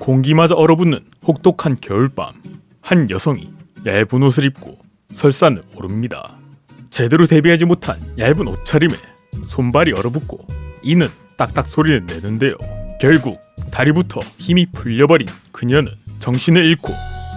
공기마저 얼어붙는 혹독한 겨울밤, 한 여성이 얇은 옷을 입고 설산을 오릅니다. 제대로 대비하지 못한 얇은 옷차림에 손발이 얼어붙고 이는 딱딱 소리를 내는데요. 결국 다리부터 힘이 풀려버린 그녀는 정신을 잃고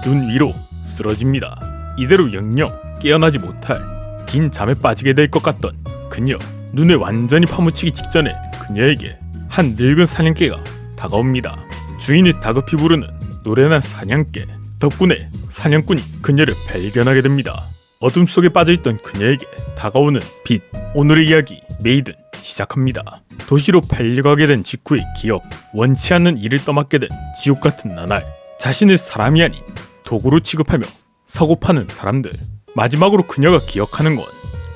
눈 위로 쓰러집니다. 이대로 영영 깨어나지 못할 긴 잠에 빠지게 될 것 같던 그녀. 눈에 완전히 파묻히기 직전에 그녀에게 한 늙은 사냥개가 다가옵니다. 주인이 다급히 부르는 노련한 사냥개 덕분에 사냥꾼이 그녀를 발견하게 됩니다. 어둠 속에 빠져있던 그녀에게 다가오는 빛. 오늘의 이야기 메이든 시작합니다. 도시로 팔려가게 된 직후의 기억, 원치 않는 일을 떠맡게 된 지옥같은 나날, 자신을 사람이 아닌 도구로 취급하며 사고 파는 사람들. 마지막으로 그녀가 기억하는 건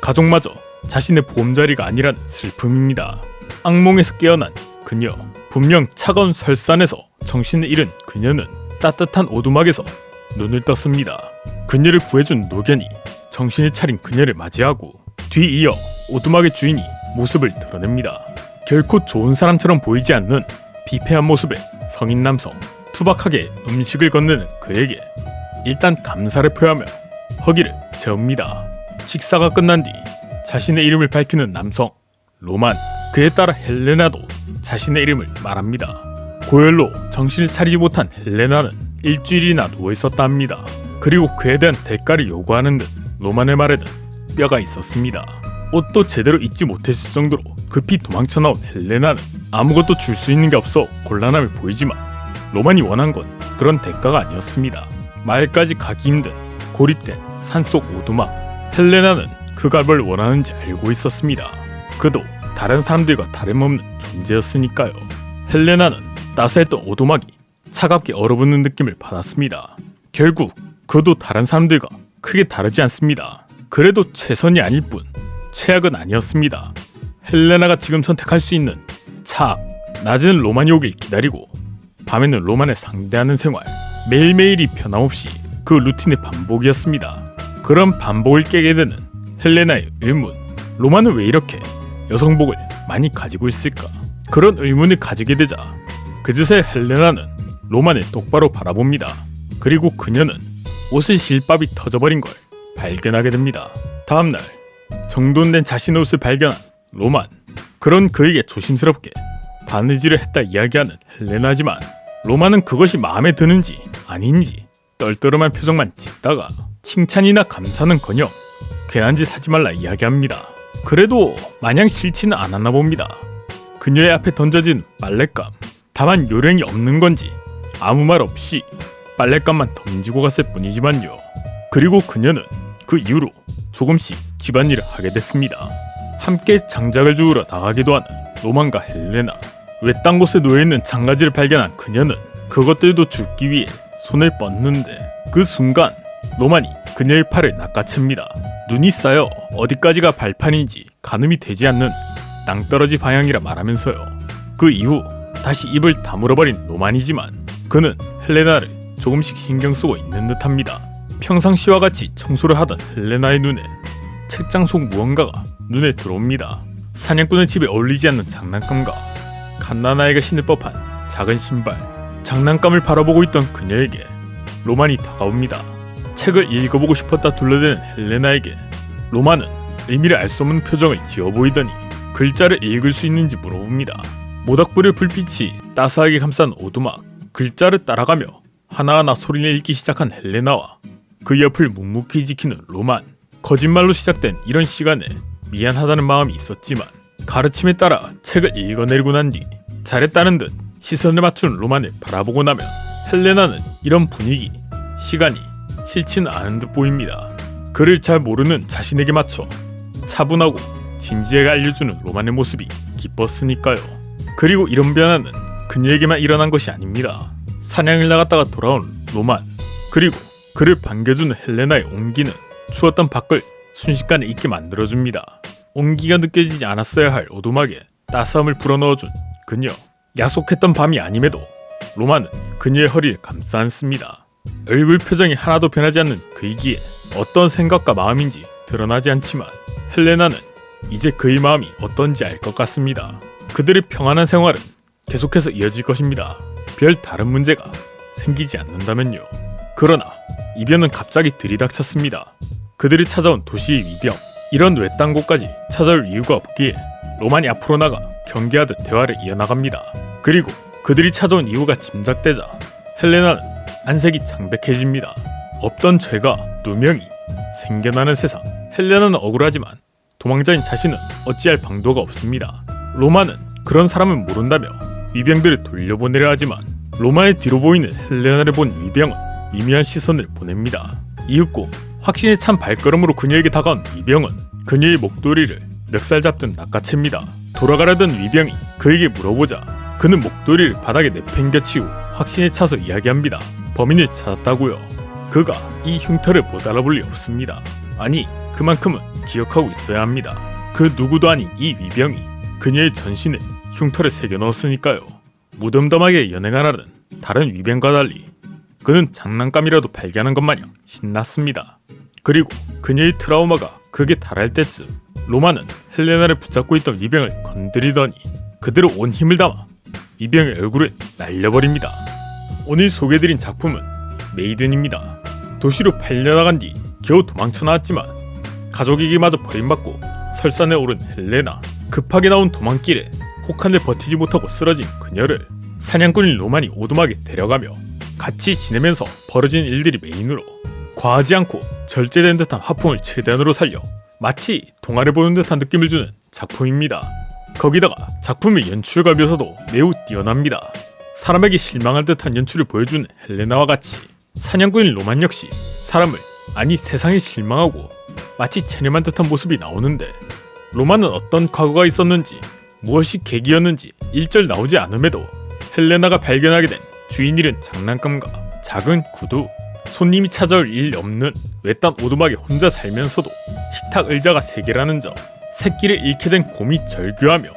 가족마저 자신의 보금자리가 아니라는 슬픔입니다. 악몽에서 깨어난 그녀. 분명 차가운 설산에서 정신을 잃은 그녀는 따뜻한 오두막에서 눈을 떴습니다. 그녀를 구해준 노견이 정신을 차린 그녀를 맞이하고 뒤이어 오두막의 주인이 모습을 드러냅니다. 결코 좋은 사람처럼 보이지 않는 비폐한 모습의 성인 남성. 투박하게 음식을 건네는 그에게 일단 감사를 표하며 허기를 채웁니다. 식사가 끝난 뒤 자신의 이름을 밝히는 남성 로만. 그에 따라 헬레나도 자신의 이름을 말합니다. 고열로 정신을 차리지 못한 헬레나는 일주일이나 누워있었다 합니다. 그리고 그에 대한 대가를 요구하는 듯 로만의 말에는 뼈가 있었습니다. 옷도 제대로 입지 못했을 정도로 급히 도망쳐 나온 헬레나는 아무것도 줄 수 있는 게 없어 곤란함을 보이지만 로만이 원한 건 그런 대가가 아니었습니다. 마을까지 가기 힘든 고립된 산속 오두막. 헬레나는 그가 뭘 원하는지 알고 있었습니다. 그도 다른 사람들과 다름없는 존재였으니까요. 헬레나는 따스했던 오두막이 차갑게 얼어붙는 느낌을 받았습니다. 결국 그도 다른 사람들과 크게 다르지 않습니다. 그래도 최선이 아닐 뿐 최악은 아니었습니다. 헬레나가 지금 선택할 수 있는 차악. 낮에는 로만이 오길 기다리고 밤에는 로만을 상대하는 생활. 매일매일이 변함없이 그 루틴의 반복이었습니다. 그런 반복을 깨게 되는 헬레나의 의문. 로만은 왜 이렇게 여성복을 많이 가지고 있을까? 그런 의문을 가지게 되자 그제서야 헬레나는 로만을 똑바로 바라봅니다. 그리고 그녀는 옷의 실밥이 터져버린 걸 발견하게 됩니다. 다음날 정돈된 자신의 옷을 발견한 로만. 그런 그에게 조심스럽게 바느질을 했다 이야기하는 헬레나지만 로만은 그것이 마음에 드는지 아닌지 떨떠름한 표정만 짓다가 칭찬이나 감사는커녕 괜한 짓 하지 말라 이야기합니다. 그래도 마냥 싫지는 않았나 봅니다. 그녀의 앞에 던져진 빨랫감. 다만 요령이 없는 건지 아무 말 없이 빨랫감만 던지고 갔을 뿐이지만요. 그리고 그녀는 그 이후로 조금씩 집안일을 하게 됐습니다. 함께 장작을 주우러 나가기도 하는 로만과 헬레나. 외딴 곳에 놓여있는 장가지를 발견한 그녀는 그것들도 줍기 위해 손을 뻗는데 그 순간 로만이 그녀의 팔을 낚아챕니다. 눈이 쌓여 어디까지가 발판인지 가늠이 되지 않는 낭떠러지 방향이라 말하면서요. 그 이후 다시 입을 다물어버린 로만이지만 그는 헬레나를 조금씩 신경 쓰고 있는 듯합니다. 평상시와 같이 청소를 하던 헬레나의 눈에 책장 속 무언가가 눈에 들어옵니다. 사냥꾼의 집에 어울리지 않는 장난감과 갓난아이가 신을 법한 작은 신발. 장난감을 바라보고 있던 그녀에게 로만이 다가옵니다. 책을 읽어보고 싶었다 둘러대는 헬레나에게 로만은 의미를 알 수 없는 표정을 지어 보이더니 글자를 읽을 수 있는지 물어봅니다. 모닥불의 불빛이 따스하게 감싼 오두막. 글자를 따라가며 하나하나 소리를 읽기 시작한 헬레나와 그 옆을 묵묵히 지키는 로만. 거짓말로 시작된 이런 시간에 미안하다는 마음이 있었지만 가르침에 따라 책을 읽어내리고 난 뒤 잘했다는 듯 시선을 맞춘 로만을 바라보고 나면 헬레나는 이런 분위기, 시간이 싫지는 않은 듯 보입니다. 그를 잘 모르는 자신에게 맞춰 차분하고 진지하게 알려주는 로만의 모습이 기뻤으니까요. 그리고 이런 변화는 그녀에게만 일어난 것이 아닙니다. 사냥을 나갔다가 돌아온 로만, 그리고 그를 반겨주는 헬레나의 온기는 추웠던 밖을 순식간에 잊게 만들어줍니다. 온기가 느껴지지 않았어야 할 오두막에 따스함을 불어넣어준 그녀. 약속했던 밤이 아님에도 로만은 그녀의 허리를 감싸 안습니다. 얼굴 표정이 하나도 변하지 않는 그이기에 어떤 생각과 마음인지 드러나지 않지만 헬레나는 이제 그의 마음이 어떤지 알 것 같습니다. 그들의 평안한 생활은 계속해서 이어질 것입니다. 별 다른 문제가 생기지 않는다면요. 그러나 이변은 갑자기 들이닥쳤습니다. 그들이 찾아온 도시의 위병, 이런 외딴 곳까지 찾아올 이유가 없기에 로만이 앞으로 나가 경계하듯 대화를 이어나갑니다. 그리고 그들이 찾아온 이유가 짐작되자 헬레나는 안색이 창백해집니다. 없던 죄가 누명이 생겨나는 세상. 헬레나는 억울하지만 도망자인 자신은 어찌할 방도가 없습니다. 로마는 그런 사람을 모른다며 위병들을 돌려보내려 하지만 로마의 뒤로 보이는 헬레나를 본 위병은 미묘한 시선을 보냅니다. 이윽고 확신에 찬 발걸음으로 그녀에게 다가온 위병은 그녀의 목도리를 멱살 잡듯 낚아챕니다. 돌아가려던 위병이 그에게 물어보자 그는 목도리를 바닥에 내팽겨치우 확신에 차서 이야기합니다. 범인을 찾았다고요. 그가 이 흉터를 못 알아볼 리 없습니다. 아니, 그만큼은 기억하고 있어야 합니다. 그 누구도 아닌 이 위병이 그녀의 전신에 흉터를 새겨 넣었으니까요. 무덤덤하게 연행하라는 다른 위병과 달리 그는 장난감이라도 발견한 것 마냥 신났습니다. 그리고 그녀의 트라우마가 극에 달할 때쯤 로마는 헬레나를 붙잡고 있던 위병을 건드리더니 그대로 온 힘을 담아 위병의 얼굴을 날려버립니다. 오늘 소개해드린 작품은 메이든입니다. 도시로 팔려나간 뒤 겨우 도망쳐 나왔지만 가족에게마저 버림받고 설산에 오른 헬레나. 급하게 나온 도망길에 혹한을 버티지 못하고 쓰러진 그녀를 사냥꾼인 로만이 오두막에 데려가며 같이 지내면서 벌어진 일들이 메인으로 과하지 않고 절제된 듯한 화풍을 최대한으로 살려 마치 동화를 보는 듯한 느낌을 주는 작품입니다. 거기다가 작품의 연출과 묘사도 매우 뛰어납니다. 사람에게 실망할 듯한 연출을 보여주는 헬레나와 같이 사냥꾼인 로만 역시 사람을, 아니 세상에 실망하고 마치 체념한 듯한 모습이 나오는데 로만은 어떤 과거가 있었는지 무엇이 계기였는지 일절 나오지 않음에도 헬레나가 발견하게 된 주인 잃은 장난감과 작은 구두, 손님이 찾아올 일 없는 외딴 오두막에 혼자 살면서도 식탁 의자가 3개라는 점, 새끼를 잃게 된 곰이 절규하며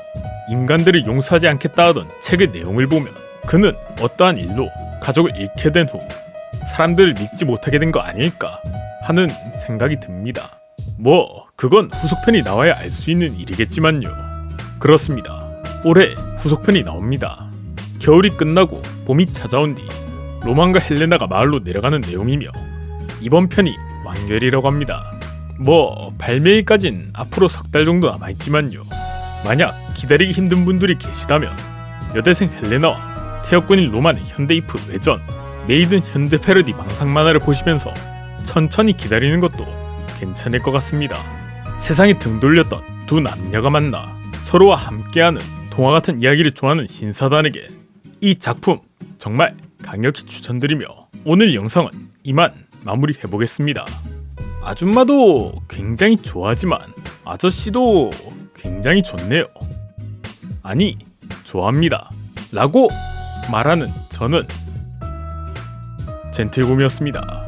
인간들을 용서하지 않겠다 하던 책의 내용을 보면 그는 어떠한 일로 가족을 잃게 된 후 사람들을 믿지 못하게 된 거 아닐까 하는 생각이 듭니다. 뭐 그건 후속편이 나와야 알 수 있는 일이겠지만요. 그렇습니다. 올해 후속편이 나옵니다. 겨울이 끝나고 봄이 찾아온 뒤 로만과 헬레나가 마을로 내려가는 내용이며 이번 편이 완결이라고 합니다. 뭐 발매일까진 앞으로 3달 정도 남아있지만요. 만약 기다리기 힘든 분들이 계시다면 여대생 헬레나와 태역군인 로만의 현대 이프 외전, 메이든 현대 패러디 망상 만화를 보시면서 천천히 기다리는 것도 괜찮을 것 같습니다. 세상에 등 돌렸던 두 남녀가 만나 서로와 함께하는 동화 같은 이야기를 좋아하는 신사단에게 이 작품 정말 강력히 추천드리며 오늘 영상은 이만 마무리해보겠습니다. 아줌마도 굉장히 좋아하지만 아저씨도 굉장히 좋네요. 아니, 좋아합니다. 라고 말하는 저는 젠틀곰이었습니다.